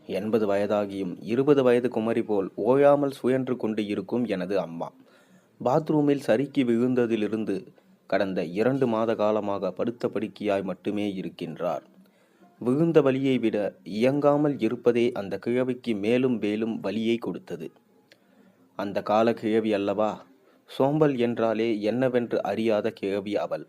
80 வயதாகியும் 20 வயது குமரி போல் ஓயாமல் சுழன்று கொண்டு இருக்கும் எனது அம்மா பாத்ரூமில் சறுக்கி விழுந்ததிலிருந்து கடந்த 2 மாத காலமாக படுத்த படுக்கையாய் மட்டுமே இருக்கின்றார். விழுந்த வலியை விட இயங்காமல் இருப்பதே அந்த கிழவிக்கு மேலும் மேலும் வலியை கொடுத்தது. அந்த கால கிழவி அல்லவா? சோம்பல் என்றாலே என்னவென்று அறியாத கிழவி அவள்.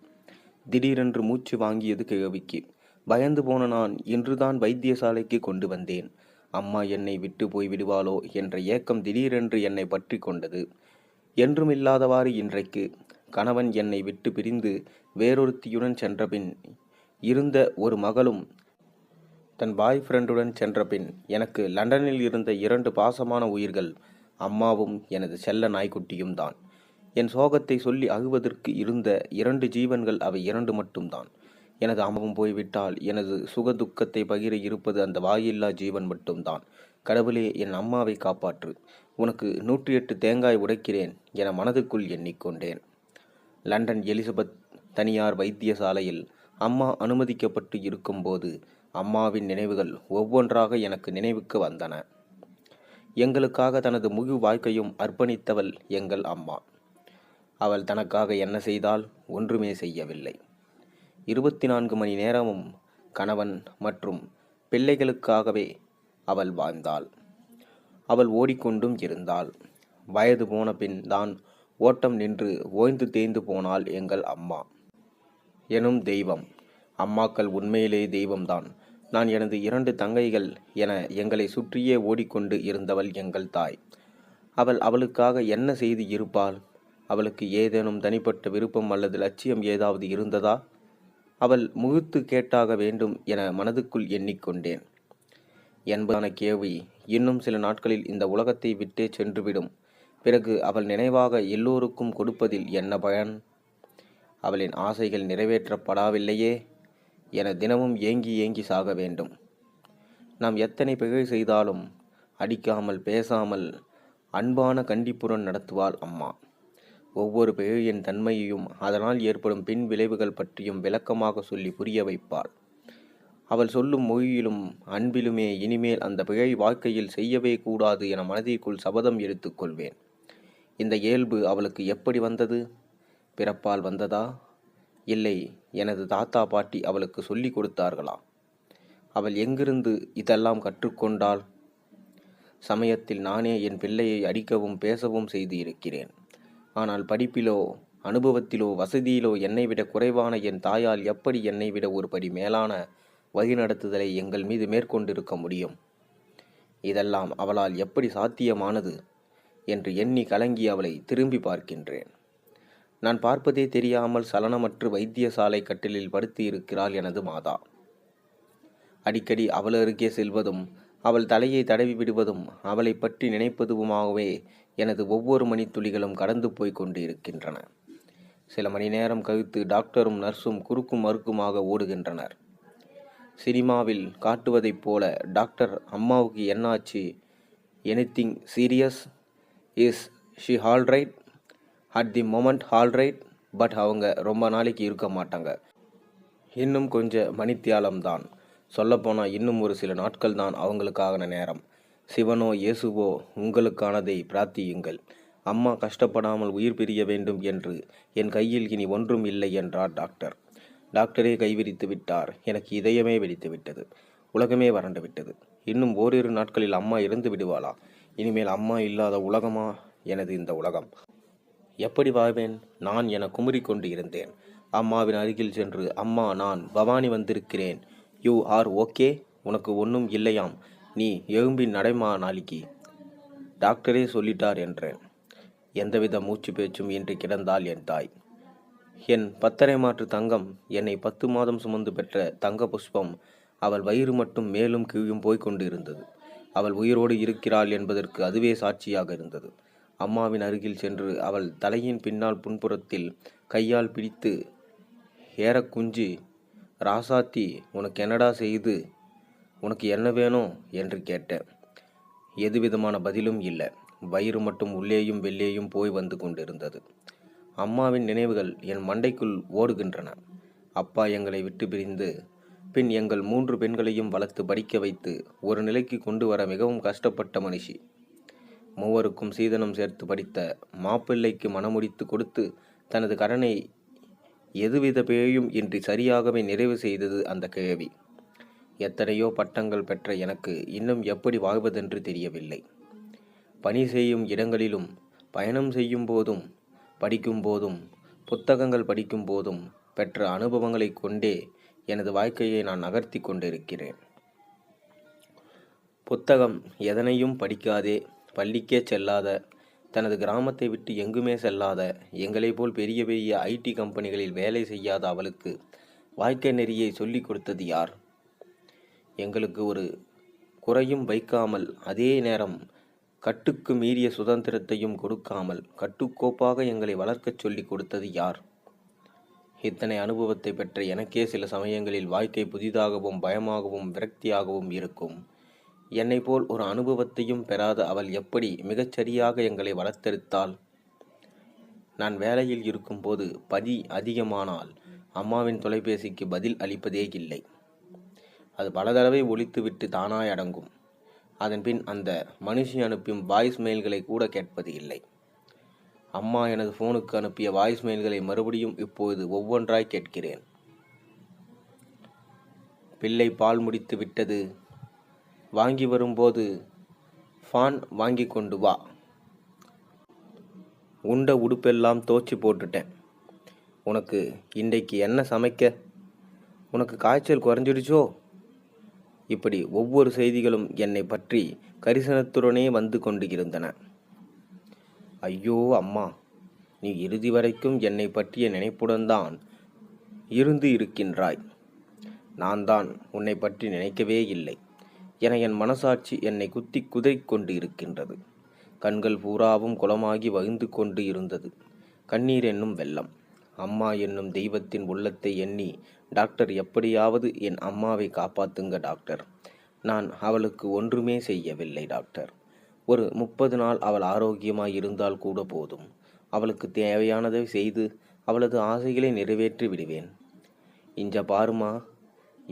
திடீரென்று மூச்சு வாங்கியது கிழவிக்கு. பயந்து போன நான் இன்றுதான் வைத்தியசாலைக்கு கொண்டு வந்தேன். அம்மா என்னை விட்டு போய் விடுவாளோ என்ற ஏக்கம் திடீரென்று என்னை பற்றி கொண்டது. என்றுமில்லாதவாறு இன்றைக்கு கணவன் என்னை விட்டு பிரிந்து வேறொருத்தியுடன் சென்றபின், இருந்த ஒரு மகளும் தன் பாய் ஃப்ரெண்டுடன் சென்றபின், எனக்கு லண்டனில் இருந்த 2 பாசமான உயிர்கள் அம்மாவும் எனது செல்ல நாய்க்குட்டியும் தான். என் சோகத்தை சொல்லி அழுவதற்கு இருந்த 2 ஜீவன்கள் அவை 2 மட்டும்தான். எனது அம்மாவும் போய்விட்டால் எனது சுகதுக்கத்தை பகிர இருப்பது அந்த வாயில்லா ஜீவன் மட்டும்தான். கடவுளே, என் அம்மாவை காப்பாற்று. உனக்கு 108 தேங்காய் உடைக்கிறேன் என மனதுக்குள் எண்ணிக்கொண்டேன். லண்டன் எலிசபெத் தனியார் வைத்தியசாலையில் அம்மா அனுமதிக்கப்பட்டு இருக்கும்போது அம்மாவின் நினைவுகள் ஒவ்வொன்றாக எனக்கு நினைவுக்கு வந்தன. எங்களுக்காக தனது முழு வாழ்க்கையும் அர்ப்பணித்தவள் எங்கள் அம்மா. அவள் தனக்காக என்ன செய்தால்? ஒன்றுமே செய்யவில்லை. 24 மணி நேரமும் கணவன் மற்றும் பிள்ளைகளுக்காகவே அவள் வாழ்ந்தாள். அவள் ஓடிக்கொண்டும் இருந்தாள். வயது போன பின் தான் ஓட்டம் நின்று ஓய்ந்து தேய்ந்து போனாள் எங்கள் அம்மா எனும் தெய்வம். அம்மாக்கள் உண்மையிலே தெய்வம்தான். நான் எனது 2 தங்கைகள் என எங்களை சுற்றியே ஓடிக்கொண்டு இருந்தவள் எங்கள் தாய். அவளுக்காக என்ன செய்து இருப்பாள்? அவளுக்கு ஏதேனும் தனிப்பட்ட விருப்பம் அல்லது லட்சியம் ஏதாவது இருந்ததா? அவள் முகுத்து கேட்டாக வேண்டும் என மனதுக்குள் எண்ணிக்கொண்டேன். என்பதான கேள்வி இன்னும் சில நாட்களில் இந்த உலகத்தை விட்டே சென்றுவிடும். பிறகு அவள் நினைவாக எல்லோருக்கும் கொடுப்பதில் என்ன பயன்? அவளின் ஆசைகள் நிறைவேற்றப்படவில்லையே என தினமும் ஏங்கி ஏங்கி சாக வேண்டும். நாம் எத்தனை பிழை செய்தாலும் அடிக்காமல் பேசாமல் அன்பான கண்டிப்புடன் நடத்துவாள் அம்மா. ஒவ்வொரு பிழையின் தன்மையையும் அதனால் ஏற்படும் பின் விளைவுகள் பற்றியும் விளக்கமாக சொல்லி புரிய வைப்பாள். அவள் சொல்லும் மொழியிலும் அன்பிலுமே இனிமேல் அந்த பிழை வாழ்க்கையில் செய்யவே கூடாது என மனதிற்குள் சபதம் எடுத்துக்கொள்வேன். இந்த இயல்பு அவளுக்கு எப்படி வந்தது? பிறப்பால் வந்ததா? இல்லை, எனது தாத்தா பாட்டி அவளுக்கு சொல்லி கொடுத்தார்களா? அவள் எங்கிருந்து இதெல்லாம் கற்றுக்கொண்டாள்? சமயத்தில் நானே என் பிள்ளையை அடிக்கவும் பேசவும் செய்து இருக்கிறேன். ஆனால் படிப்பிலோ அனுபவத்திலோ வசதியிலோ என்னை விட குறைவான என் தாயால் எப்படி என்னை விட ஒரு படி மேலான வழிநடத்துதலை எங்கள் மீது மேற்கொண்டிருக்க முடியும்? இதெல்லாம் அவளால் எப்படி சாத்தியமானது என்று எண்ணி கலங்கி அவளை திரும்பி பார்க்கின்றேன். நான் பார்ப்பதே தெரியாமல் சலனமற்று வைத்தியசாலை கட்டிலில் படுத்து இருக்கிறாள் எனது மாதா. அடிக்கடி அவள் அருகே செல்வதும் அவள் தலையை தடவி விடுவதும் அவளை பற்றி நினைப்பதுமாகவே எனது ஒவ்வொரு மணித்துளிகளும் கடந்து போய் கொண்டு இருக்கின்றன. சில மணி நேரம் கழித்து டாக்டரும் நர்ஸும் குறுக்கும் மறுக்குமாக ஓடுகின்றனர். சினிமாவில் காட்டுவதைப் போல, டாக்டர், அம்மாவுக்கு என்னாச்சு? Anything serious? Is she alright? At the moment alright, but அவங்க ரொம்ப நாளைக்கு இருக்க மாட்டாங்க. இன்னும் கொஞ்ச மணித்தியாலம்தான். சொல்லப்போனால் இன்னும் ஒரு சில நாட்கள் தான் அவங்களுக்கான நேரம். சிவனோ இயேசுவோ உங்களுக்கானதை பிரார்த்தியுங்கள். அம்மா கஷ்டப்படாமல் உயிர் பிரிய வேண்டும் என்று என் கையில் இனி ஒன்றும் இல்லை என்றார் டாக்டர். டாக்டரே கைவிரித்து விட்டார். எனக்கு இதயமே வெடித்து விட்டது. உலகமே வறண்டு விட்டது. இன்னும் ஓரிரு நாட்களில் அம்மா இறந்து விடுவாளா? இனிமேல் அம்மா இல்லாத உலகமா எனது இந்த உலகம்? எப்படி வாழ்வேன் நான் என குமுறிக்கொண்டு இருந்தேன். அம்மாவின் அருகில் சென்று, அம்மா, நான் பவானி வந்திருக்கிறேன். You are okay? உனக்கு ஒன்றும் இல்லையாம். நீ எழும்பி நடைமா நாளைக்கு. டாக்டரே சொல்லிட்டார் என்றேன். எந்தவித மூச்சு பேச்சும் இன்றி கிடந்தாள் என் தாய். என் 10.5 மாற்று தங்கம், என்னை 10 மாதம் சுமந்து பெற்ற தங்க புஷ்பம், அவள் வயிறு மட்டும் மேலும் கீழும் போய்கொண்டு இருந்தது. அவள் உயிரோடு இருக்கிறாள் என்பதற்கு அதுவே சாட்சியாக இருந்தது. அம்மாவின் அருகில் சென்று அவள் தலையின் பின்னால் புன்புறத்தில் கையால் பிடித்து, ஏற குஞ்சு, ராசாத்தி, உனக்கு என்னடா செய்து? உனக்கு என்ன வேணும் என்று கேட்டேன். எதுவிதமான பதிலும் இல்லை. வயிறு மட்டும் உள்ளேயும் வெளியேயும் போய் வந்து கொண்டிருந்தது. அம்மாவின் நினைவுகள் என் மண்டைக்குள் ஓடுகின்றன. அப்பா எங்களை விட்டு பிரிந்து பின் எங்கள் 3 பெண்களையும் வளர்த்து படிக்க வைத்து ஒரு நிலைக்கு கொண்டு வர மிகவும் கஷ்டப்பட்ட மனுஷி. மூவருக்கும் சீதனம் சேர்த்து படித்த மாப்பிள்ளைக்கு மணமுடித்து கொடுத்து தனது கடனை எதுவித பிழையும் இன்றி சரியாகவே நிறைவு செய்தது அந்த கிழவி. எத்தனையோ பட்டங்கள் பெற்ற எனக்கு இன்னும் எப்படி வாழ்வதென்று தெரியவில்லை. பணி செய்யும் இடங்களிலும், பயணம் செய்யும் போதும், படிக்கும் போதும், புத்தகங்கள் படிக்கும் போதும் பெற்ற அனுபவங்களை கொண்டே எனது வாழ்க்கையை நான் நகர்த்தி கொண்டிருக்கிறேன். புத்தகம் எதனையும் படிக்காதே, பள்ளிக்கே செல்லாத, தனது கிராமத்தை விட்டு எங்குமே செல்லாத, எங்களை போல் பெரிய பெரிய ஐடி கம்பெனிகளில் வேலை செய்யாத அவளுக்கு வாழ்க்கை நெறியை சொல்லிக் கொடுத்தது யார்? எங்களுக்கு ஒரு குறையும் வைக்காமல், அதே நேரம் கட்டுக்கு மீறிய சுதந்திரத்தையும் கொடுக்காமல் கட்டுக்கோப்பாக எங்களை வளர்க்கச் சொல்லிக் கொடுத்தது யார்? இத்தனை அனுபவத்தை பெற்ற எனக்கே சில சமயங்களில் வாழ்க்கை புதிதாகவும் பயமாகவும் விரக்தியாகவும் இருக்கும். என்னை போல் ஒரு அனுபவத்தையும் பெறாத அவள் எப்படி மிகச்சரியாக எங்களை வளர்த்தெடுத்தாள்? நான் வேலையில் இருக்கும்போது பதி அதிகமானால் அம்மாவின் தொலைபேசிக்கு பதில் அளிப்பதே இல்லை. அது பல தடவை ஒலித்துவிட்டு தானாய் அடங்கும். அதன்பின் அந்த மனுஷி அனுப்பும் வாய்ஸ் மெயில்களை கூட கேட்பது இல்லை. அம்மா எனது போனுக்கு அனுப்பிய வாய்ஸ் மெயில்களை மறுபடியும் இப்போது ஒவ்வொன்றாய் கேட்கிறேன். பிள்ளை பால் முடித்து விட்டது, வாங்கி வரும்போது ஃபான் வாங்கி கொண்டு வா, உண்ட உடுப்பெல்லாம் தோச்சி போட்டுட்டேன், உனக்கு இன்றைக்கு என்ன சமைக்க, உனக்கு காய்ச்சல் குறைஞ்சிடுச்சோ? இப்படி ஒவ்வொரு செய்திகளும் என்னை பற்றி கரிசனத்துடனே வந்து கொண்டு இருந்தன. ஐயோ அம்மா, நீ இறுதி வரைக்கும் என்னை பற்றிய நினைப்புடன் தான் இருந்து இருக்கின்றாய். நான் தான் உன்னை பற்றி நினைக்கவே இல்லை என என் மனசாட்சி என்னை குத்தி குதறிக் கொண்டு இருக்கின்றது. கண்கள் பூராவும் குளமாகி வகிந்து கொண்டு இருந்தது. கண்ணீர் என்னும் வெள்ளம். அம்மா என்னும் தெய்வத்தின் உள்ளத்தை எண்ணி, டாக்டர் எப்படியாவது என் அம்மாவை காப்பாத்துங்க டாக்டர். நான் அவளுக்கு ஒன்றுமே செய்யவில்லை டாக்டர். ஒரு 30 நாள் அவள் ஆரோக்கியமாய் இருந்தால் கூட போதும். அவளுக்கு தேவையானதை செய்து அவளது ஆசைகளை நிறைவேற்றி விடுவேன். இஞ்ச பாருமா,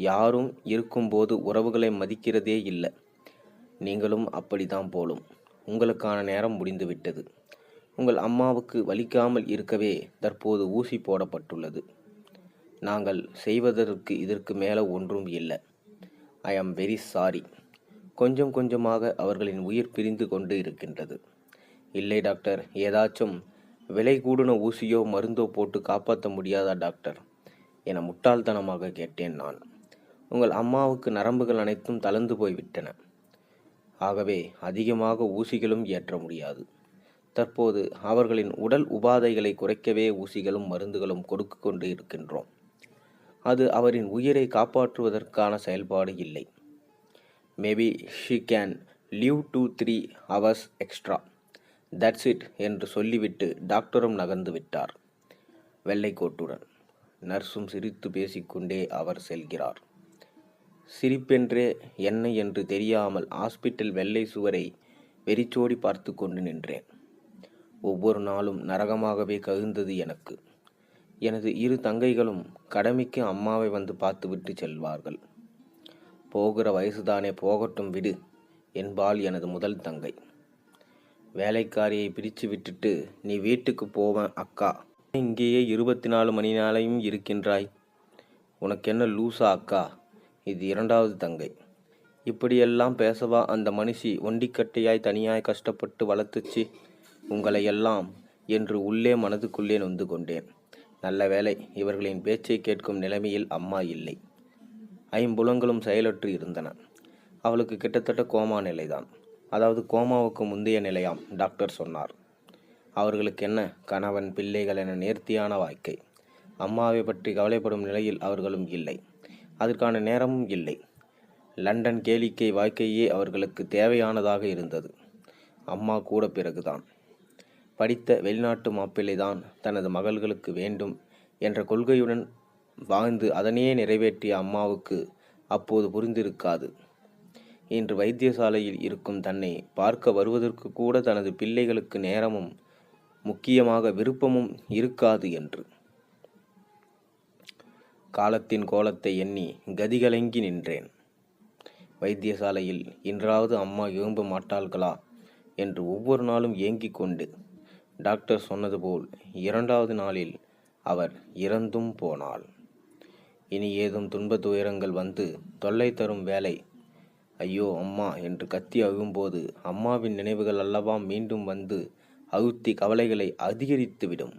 யாரும் இருக்கும்போது உறவுகளை மதிக்கிறதே இல்லை. நீங்களும் அப்படித்தான் போலும். உங்களுக்கான நேரம் முடிந்து விட்டது. உங்கள் அம்மாவுக்கு வலிக்காமல் இருக்கவே தற்போது ஊசி போடப்பட்டுள்ளது. நாங்கள் செய்வதற்கு இதற்கு மேலே ஒன்றும் இல்லை. ஐ ஆம் வெரி சாரி. கொஞ்சம் கொஞ்சமாக அவர்களின் உயிர் பிரிந்து கொண்டு இருக்கின்றது. இல்லை டாக்டர், ஏதாச்சும் விலை கூடின ஊசியோ மருந்தோ போட்டு காப்பாற்ற முடியாதா டாக்டர் என முட்டாள்தனமாக கேட்டேன் நான். உங்கள் அம்மாவுக்கு நரம்புகள் அனைத்தும் தளர்ந்து போய்விட்டன. ஆகவே அதிகமாக ஊசிகளும் ஏற்ற முடியாது. தற்போது அவர்களின் உடல் உபாதைகளை குறைக்கவே ஊசிகளும் மருந்துகளும் கொடுக்க கொண்டு இருக்கின்றோம். அது அவரின் உயிரை காப்பாற்றுவதற்கான செயல்பாடு இல்லை. Maybe she can live 2-3 hours extra, that's it என்று சொல்லிவிட்டு டாக்டரும் நகர்ந்து விட்டார். வெள்ளை கோட்டுடன் நர்ஸும் சிரித்து பேசிக்கொண்டே அவர் செல்கிறார். சிரிப்பென்றே என்ன என்று தெரியாமல் ஹாஸ்பிட்டல் வெள்ளை சுவரை வெறிச்சோடி பார்த்து கொண்டு நின்றேன். ஒவ்வொரு நாளும் நரகமாகவே கவிழ்ந்தது எனக்கு. எனது 2 தங்கைகளும் கடமைக்கு அம்மாவை வந்து பார்த்துவிட்டு செல்வார்கள். போகிற வயசுதானே, போகட்டும் விடு என்பாள் எனது முதல் தங்கை. வேலைக்காரியை பிரித்து விட்டுட்டு நீ வீட்டுக்கு போவேன் அக்கா, இங்கேயே 24 மணி நேரமும் இருக்கின்றாய், உனக்கென்ன லூசா அக்கா? இது 2வது தங்கை. இப்படியெல்லாம் பேசவா அந்த மனுஷி ஒண்டிக்கட்டையாய் தனியாய் கஷ்டப்பட்டு வளர்த்துச்சு உங்களையெல்லாம் என்று உள்ளே மனதுக்குள்ளே நொந்து கொண்டேன். நல்ல வேளை இவர்களின் பேச்சை கேட்கும் நிலைமையில் அம்மா இல்லை. 5 புலங்களும் செயலற்று இருந்தன. அவளுக்கு கிட்டத்தட்ட கோமா நிலைதான். அதாவது கோமாவுக்கு முந்தைய நிலையாம் டாக்டர் சொன்னார். அவர்களுக்கு என்ன, கணவன் பிள்ளைகள் என நேர்த்தியான வாழ்க்கை. அம்மாவை பற்றி கவலைப்படும் நிலையில் அவர்களும் இல்லை. அதற்கான நேரமும் இல்லை. லண்டன் கேளிக்கை வாழ்க்கையே அவர்களுக்கு தேவையானதாக இருந்தது. அம்மா கூட பிறகுதான். படித்த வெளிநாட்டு மாப்பிள்ளைதான் தனது மகள்களுக்கு வேண்டும் என்ற கொள்கையுடன் வாழ்ந்து அதனையே நிறைவேற்றிய அம்மாவுக்கு அப்போது புரிந்திருக்காது. இன்று வைத்தியசாலையில் இருக்கும் தன்னை பார்க்க வருவதற்கு கூட தனது பிள்ளைகளுக்கு நேரமும் முக்கியமாக விருப்பமும் இருக்காது என்று. காலத்தின் கோலத்தை எண்ணி கதிகலங்கி நின்றேன். வைத்தியசாலையில் இன்றாவது அம்மா எழும்ப மாட்டாள்களா என்று ஒவ்வொரு நாளும் ஏங்கிக் கொண்டு டாக்டர் சொன்னது போல் 2வது நாளில் அவர் இறந்தும் போனாள். இனி ஏதும் துன்ப துயரங்கள் வந்து தொல்லை தரும் வேலை, ஐயோ அம்மா என்று கத்தி அழும்போது அம்மாவின் நினைவுகள் அல்லவா மீண்டும் வந்து அழுத்தி கவலைகளை அதிகரித்துவிடும்.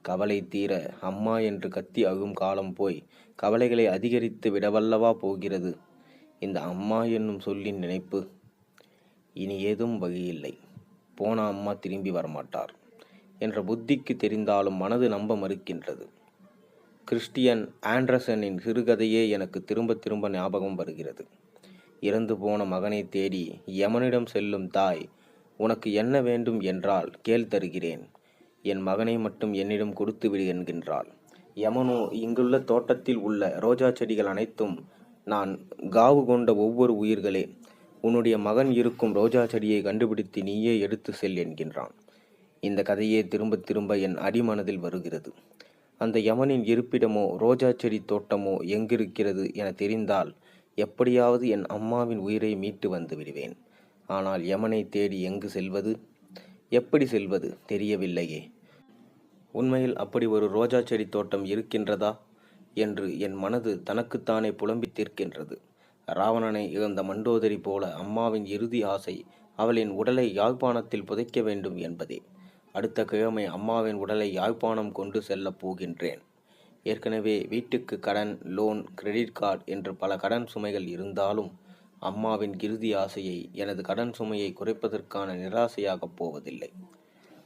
கவலை தீர அம்மா என்று கத்தி அழும் காலம் போய் கவலைகளை அதிகரித்து விடவல்லவா போகிறது இந்த அம்மா என்னும் சொல்லின் நினைப்பு. இனி ஏதும் வழியில்லை, போன அம்மா திரும்பி வரமாட்டார் என்ற புத்திக்கு தெரிந்தாலும் மனது நம்ப மறுக்கின்றது. கிறிஸ்டியன் ஆண்டர்சனின் சிறுகதையே எனக்கு திரும்ப திரும்ப ஞாபகம் வருகிறது. இறந்து போன மகனை தேடி யமனிடம் செல்லும் தாய், உனக்கு என்ன வேண்டும் என்றால் கேள் தருகிறேன், என் மகனை மட்டும் என்னிடம் கொடுத்து விடு என்கின்றாள். யமனோ, இங்குள்ள தோட்டத்தில் உள்ள ரோஜா செடிகள் அனைத்தும் நான் காவு கொண்ட ஒவ்வொரு உயிர்களே, உன்னுடைய மகன் இருக்கும் ரோஜா செடியை கண்டுபிடித்து நீயே எடுத்து செல் என்கின்றான். இந்த கதையே திரும்ப திரும்ப என் அடிமனதில் வருகிறது. அந்த யமனின் இருப்பிடமோ ரோஜா செடி தோட்டமோ எங்கிருக்கிறது என தெரிந்தால் எப்படியாவது என் அம்மாவின் உயிரை மீட்டு வந்து விடுவேன். ஆனால் யமனை தேடி எங்கு செல்வது, எப்படி செல்வது தெரியவில்லையே. உண்மையில் அப்படி ஒரு ரோஜா செடி தோட்டம் இருக்கின்றதா என்று என் மனது தனக்குத்தானே புலம்பி தீர்க்கின்றது. ராவணனை இழந்த மண்டோதரி போல அம்மாவின் இறுதி ஆசை அவளின் உடலை யாழ்ப்பாணத்தில் புதைக்க வேண்டும் என்பதே. அடுத்த கிழமை அம்மாவின் உடலை யாழ்ப்பாணம் கொண்டு செல்லப் போகின்றேன். ஏற்கனவே வீட்டுக்கு கடன், லோன், கிரெடிட் கார்டு என்று பல கடன் சுமைகள் இருந்தாலும் அம்மாவின் இறுதி ஆசையை எனது கடன் சுமையை குறைப்பதற்கான நிராசையாகப் போவதில்லை.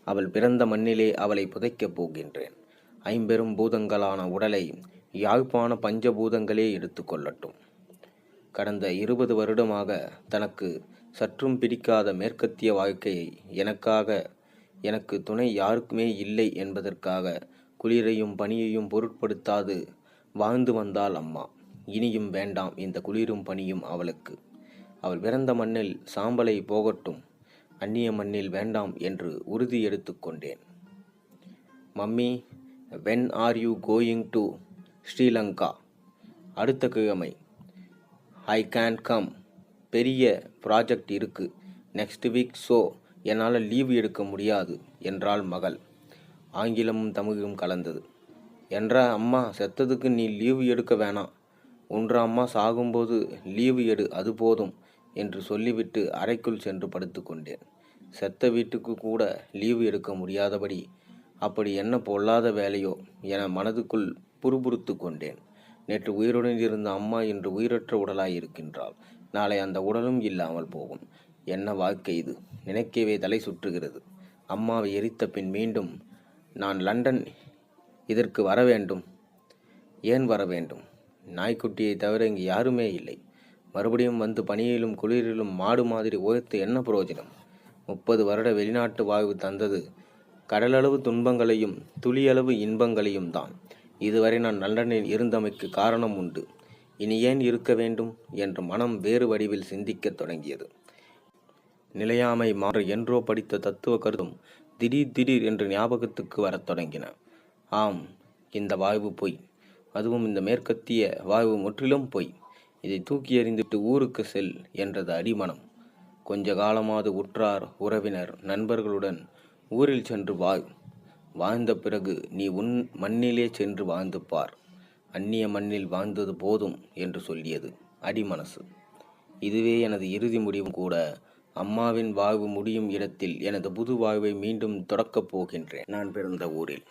அவள் பிறந்த மண்ணிலே அவளை புதைக்கப் போகின்றேன். 5 பூதங்களான உடலை யாழ்ப்பாண பஞ்சபூதங்களே எடுத்துக்கொள்ளட்டும். கடந்த 20 வருடமாக தனக்கு சற்றும் பிடிக்காத மேற்கத்திய வாழ்க்கையை எனக்கு துணை யாருக்குமே இல்லை என்பதற்காக குளிரையும் பனியையும் பொருட்படுத்தாது வாழ்ந்து வந்தாள் அம்மா. இனியும் வேண்டாம் இந்த குளிரும் பனியும் அவளுக்கு. அவள் பிறந்த மண்ணில் சாம்பலை போகட்டும், அந்நிய மண்ணில் வேண்டாம் என்று உறுதி எடுத்துக்கொண்டேன். Mummy, when are you going to Sri Lanka? அடுத்த கிழமை. ஐ கேன் கம், பெரிய ப்ராஜெக்ட் இருக்கு நெக்ஸ்ட் வீக், ஸோ என்னால் லீவு எடுக்க முடியாது என்றாள் மகள். ஆங்கிலமும் தமிழும் கலந்தது. என்ற அம்மா, செத்ததுக்கு நீ லீவு எடுக்க வேணாம், ஒன்ற அம்மா சாகும்போது லீவு எடு, அது போதும் என்று சொல்லிவிட்டு அறைக்குள் சென்று படுத்து கொண்டேன். செத்த வீட்டுக்கு கூட லீவு எடுக்க முடியாதபடி அப்படி என்ன பொல்லாத வேலையோ என மனதுக்குள் புறுபுறுத்து கொண்டேன். நேற்று உயிருடன் இருந்த அம்மா இன்று உயிரற்ற உடலாய் இருக்கின்றாள். நாளை அந்த உடலும் இல்லாமல் போகும். என்ன வாழ்க்கை இது, நினைக்கவே தலை சுற்றுகிறது. அம்மாவை எரித்த பின் மீண்டும் நான் லண்டன் இதற்கு வர வேண்டும். ஏன் வர வேண்டும்? நாய்க்குட்டியை தவிர இங்கு யாருமே இல்லை. மறுபடியும் வந்து பனியிலும் குளிரிலும் மாடு மாதிரி உயர்த்து என்ன பிரயோஜனம்? 30 வருட வெளிநாட்டு வாழ்வு தந்தது கடலளவு துன்பங்களையும் துளியளவு இன்பங்களையும் தான். இதுவரை நான் லண்டனில் இருந்தமைக்கு காரணம் உண்டு. இனி ஏன் இருக்க வேண்டும் என்று மனம் வேறு வடிவில் சிந்திக்கத் தொடங்கியது. நிலையாமை மாற என்றோ படித்த தத்துவ கருத்தும் திடீர் என்று ஞாபகத்துக்கு வரத் தொடங்கின. ஆம், இந்த வாழ்வு பொய், அதுவும் இந்த மேற்கத்திய வாழ்வு முற்றிலும் பொய். இதை தூக்கி எறிந்துவிட்டு ஊருக்கு செல் என்றது அடிமனம். கொஞ்ச காலமாவது உற்றார், உறவினர், நண்பர்களுடன் ஊரில் சென்று வாழ்ந்த பிறகு நீ உன் மண்ணிலே சென்று வாழ்ந்து பார். அந்நிய மண்ணில் வாழ்ந்தது போதும் என்று சொல்லியது அடிமனசு. இதுவே எனது இறுதி முடிவும் கூட. அம்மாவின் வாழ்வு முடியும் இடத்தில் எனது புது வாழ்வை மீண்டும் தொடக்கப் போகின்றேன், நான் பிறந்த ஊரில்.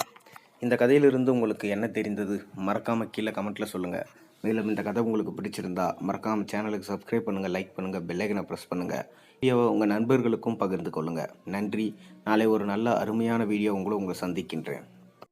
இந்த கதையிலிருந்து உங்களுக்கு என்ன தெரிந்தது? மறக்காமல் கீழே கமெண்ட்டில் சொல்லுங்கள். மேலும் இந்த கதை உங்களுக்கு பிடிச்சிருந்தா மறக்காமல் சேனலுக்கு சப்ஸ்கிரைப் பண்ணுங்கள், லைக் பண்ணுங்கள், பெல் ஐக்கனை ப்ரெஸ் பண்ணுங்கள். வீடியோவை உங்கள் நண்பர்களுக்கும் பகிர்ந்து கொள்ளுங்கள். நன்றி. நாளை ஒரு நல்ல அருமையான வீடியோ உங்களை சந்திக்கின்றேன்.